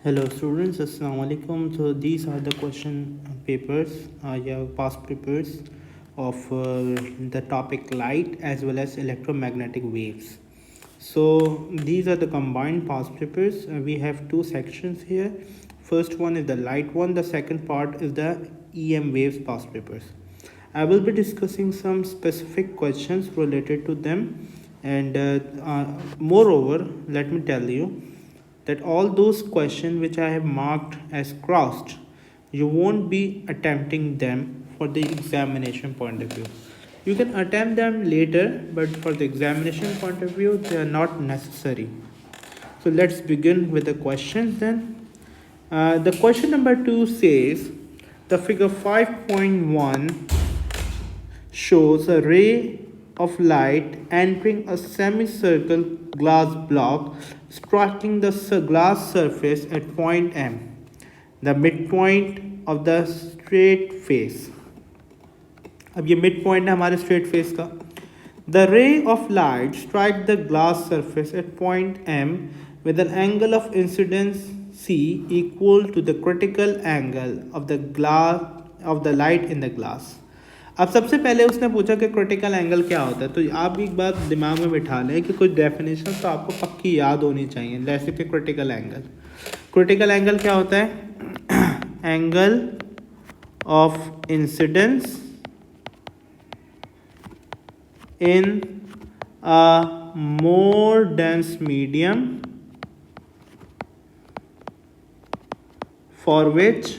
Hello students, Assalamu alaikum. So these are the question papers, yeah, past papers of the topic light as well as electromagnetic waves. So these are the combined past papers. We have two sections here. First one is the light one. The second part is the EM waves past papers. I will be discussing some specific questions related to them, and moreover, let me tell you that all those questions which I have marked as crossed, you won't be attempting them for the examination point of view. You can attempt them later, but for the examination point of view, they are not necessary. So let's begin with the questions then. The question number 2 says the figure 5.1 shows a ray of light entering a semicircle glass block striking the glass surface at point M, the midpoint of the straight face. अब ये midpoint है हमारे straight face का. The ray of light strikes the glass surface at point M with an angle of incidence C equal to the critical angle of the light in the glass. अब सबसे पहले उसने पूछा कि critical angle क्या होता है, तो आप एक बात दिमाग में बिठा लें कि कुछ डेफिनेशन तो आपको पक्की याद होनी चाहिए. जैसे कि क्रिटिकल एंगल क्या होता है? Angle of incidence in a more dense medium for which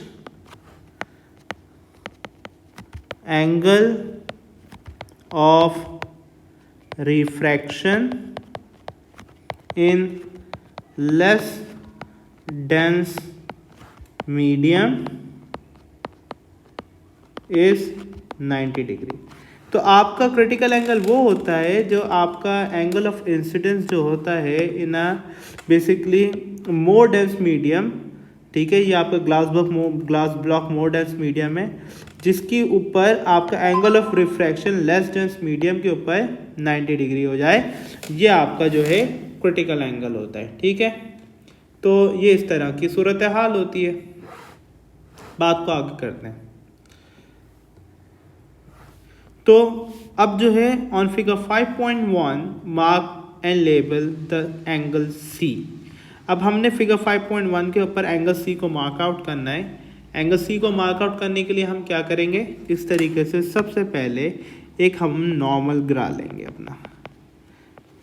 angle of refraction in less dense medium is 90 degree. तो आपका क्रिटिकल एंगल वो होता है जो आपका एंगल ऑफ इंसिडेंस जो होता है in a basically more dense medium. ठीक है, ये आपका glass block more dense medium है जिसके ऊपर आपका angle of refraction less dense medium के ऊपर 90 डिग्री हो जाए. ये आपका जो है क्रिटिकल एंगल होता है. ठीक है, तो ये इस तरह की सूरत हाल होती है. बात को आगे करते हैं. तो अब जो है on figure 5.1 mark and label the angle C. अब हमने फिगर 5.1 के ऊपर एंगल सी को मार्क आउट करना है. एंगल सी को मार्क आउट करने के लिए हम क्या करेंगे, इस तरीके से सबसे पहले एक हम नॉर्मल गिरा लेंगे अपना.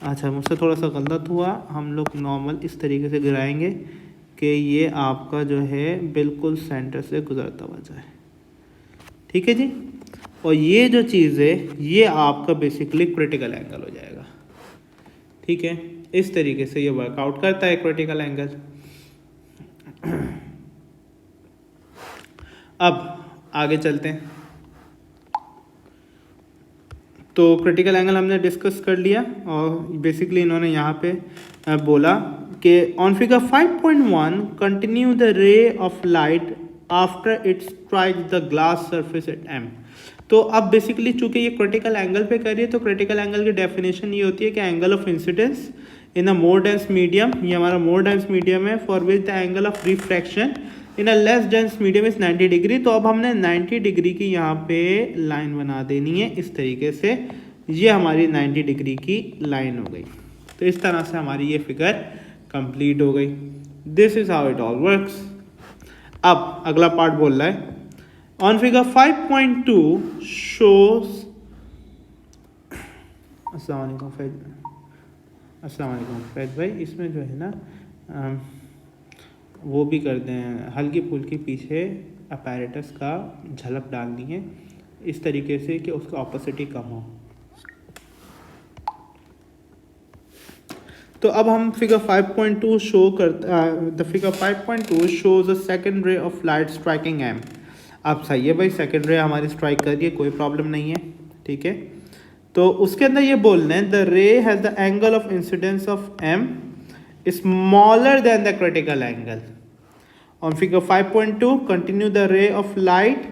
अच्छा, मुझसे थोड़ा सा गलत हुआ. हम लोग नॉर्मल इस तरीके से गिराएंगे कि ये आपका जो है बिल्कुल सेंटर से गुजरता हुआ जाए. ठीक है जी. और ये जो चीज़ है ये आपका बेसिकली क्रिटिकल एंगल हो जाएगा. ठीक है, इस तरीके से ये वर्कआउट करता है क्रिटिकल एंगल. अब आगे चलते हैं. तो क्रिटिकल एंगल हमने डिस्कस कर लिया और बेसिकली इन्होंने यहाँ पे बोला कि on figure 5.1 continue the ray of light after it strike the glass surface at M. तो अब बेसिकली चूंकि ये क्रिटिकल एंगल पे कर रही है तो क्रिटिकल एंगल की डेफिनेशन ये होती है कि angle of incidence in a more dense medium, ये हमारा मोर डेंस मीडियम है, for which the angle of refraction in a less dense medium is 90 degree. तो अब हमने 90 डिग्री की यहाँ पे लाइन बना देनी है इस तरीके से. ये हमारी 90 डिग्री की लाइन हो गई. तो इस तरह से हमारी ये फिगर कंप्लीट हो गई. This is how it all works. अब अगला पार्ट बोल रहा है ऑन फिगर 5.2 शोज. अस्सलाम वालेकुम फैद भाई, इसमें जो है ना वो भी कर दें, हल्की फुल्की पीछे अपैरेटस का झलक डालनी है इस तरीके से कि उसका ऑपोसिटी कम हो. तो अब हम फिगर 5.2 शो करते. The figure 5.2 shows a second ray of light striking M. अब सही है भाई, सेकंड रे हमारी स्ट्राइक कर रही है, कोई प्रॉब्लम नहीं है. ठीक है, तो उसके अंदर ये बोलना है the ray has the angle of incidence of M smaller than the critical angle. On figure 5.2 continue the ray of light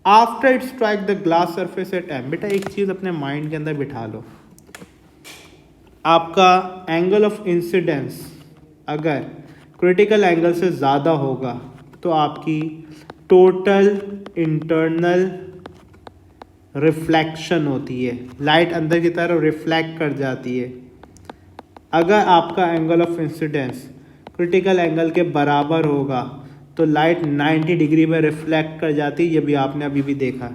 after it strike the glass surface at M. बेटा एक चीज अपने माइंड के अंदर बिठा लो, आपका एंगल ऑफ इंसिडेंस अगर critical angle से ज़्यादा होगा तो आपकी टोटल इंटरनल रिफ्लेक्शन होती है, लाइट अंदर की तरफ रिफ्लेक्ट कर जाती है। अगर आपका angle of incidence critical angle के बराबर होगा तो लाइट 90 डिग्री में रिफ्लेक्ट कर जाती है, ये भी आपने अभी भी देखा।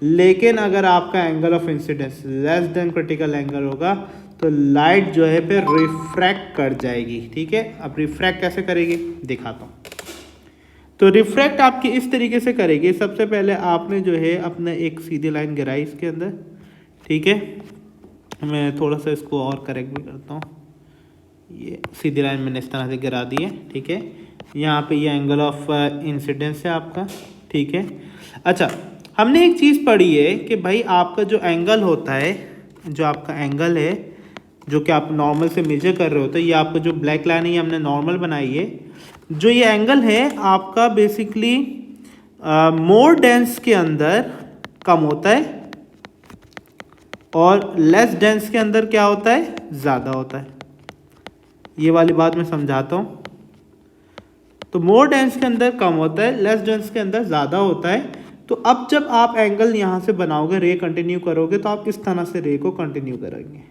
लेकिन अगर आपका angle of incidence less than critical angle होगा तो लाइट जो है फिर रिफ्रैक्ट कर जाएगी। ठीक है, अब रिफ्रैक्ट कैसे करेगी दिखाता हूँ। तो रिफ्रैक्ट आपकी इस तरीके से करेगी, सबसे पहले आपने जो है अपना एक सीधी लाइन गिराई इसके अंदर। ठीक है, मैं थोड़ा सा इसको और करेक्ट भी करता हूँ। ये सीधी लाइन मैंने इस तरह से गिरा दी है। ठीक है, यहाँ पे ये एंगल ऑफ इंसिडेंस है आपका। ठीक है, अच्छा हमने एक चीज़ पढ़ी है कि भाई आपका जो एंगल होता है, जो आपका एंगल है जो कि आप नॉर्मल से मेजर कर रहे होते हैं, ये आपका जो ब्लैक लाइन है ये हमने नॉर्मल बनाई है। जो ये एंगल है आपका बेसिकली मोर डेंस के अंदर कम होता है और लेस डेंस के अंदर क्या होता है, ज़्यादा होता है। ये वाली बात मैं समझाता हूँ। तो मोर डेंस के अंदर कम होता है, लेस डेंस के अंदर ज़्यादा होता है। तो अब जब आप एंगल यहाँ से बनाओगे, रे कंटिन्यू करोगे तो आप इस तरह से रे को कंटिन्यू करेंगे।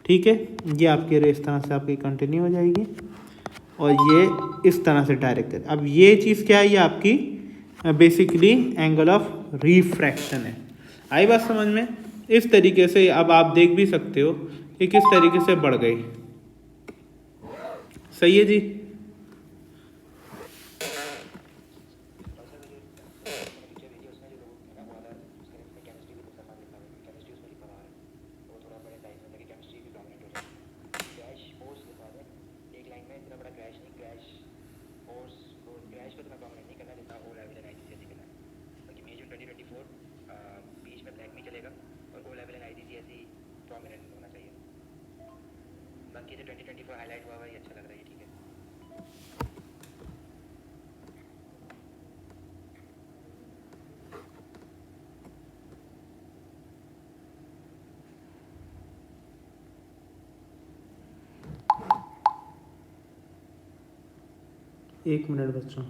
ठीक है, ये आपकी रे इस तरह से आपकी कंटिन्यू हो जाएगी और ये इस तरह से डायरेक्ट है। अब ये चीज़ क्या है, ये आपकी बेसिकली एंगल ऑफ रिफ्रैक्शन है। आई बात समझ में? इस तरीके से अब आप देख भी सकते हो कि किस तरीके से बढ़ गई। सही है जी। बाकी जो 2024 हाईलाइट हुआ है ये अच्छा लग रहा है, ठीक है। एक मिनट बच्चों।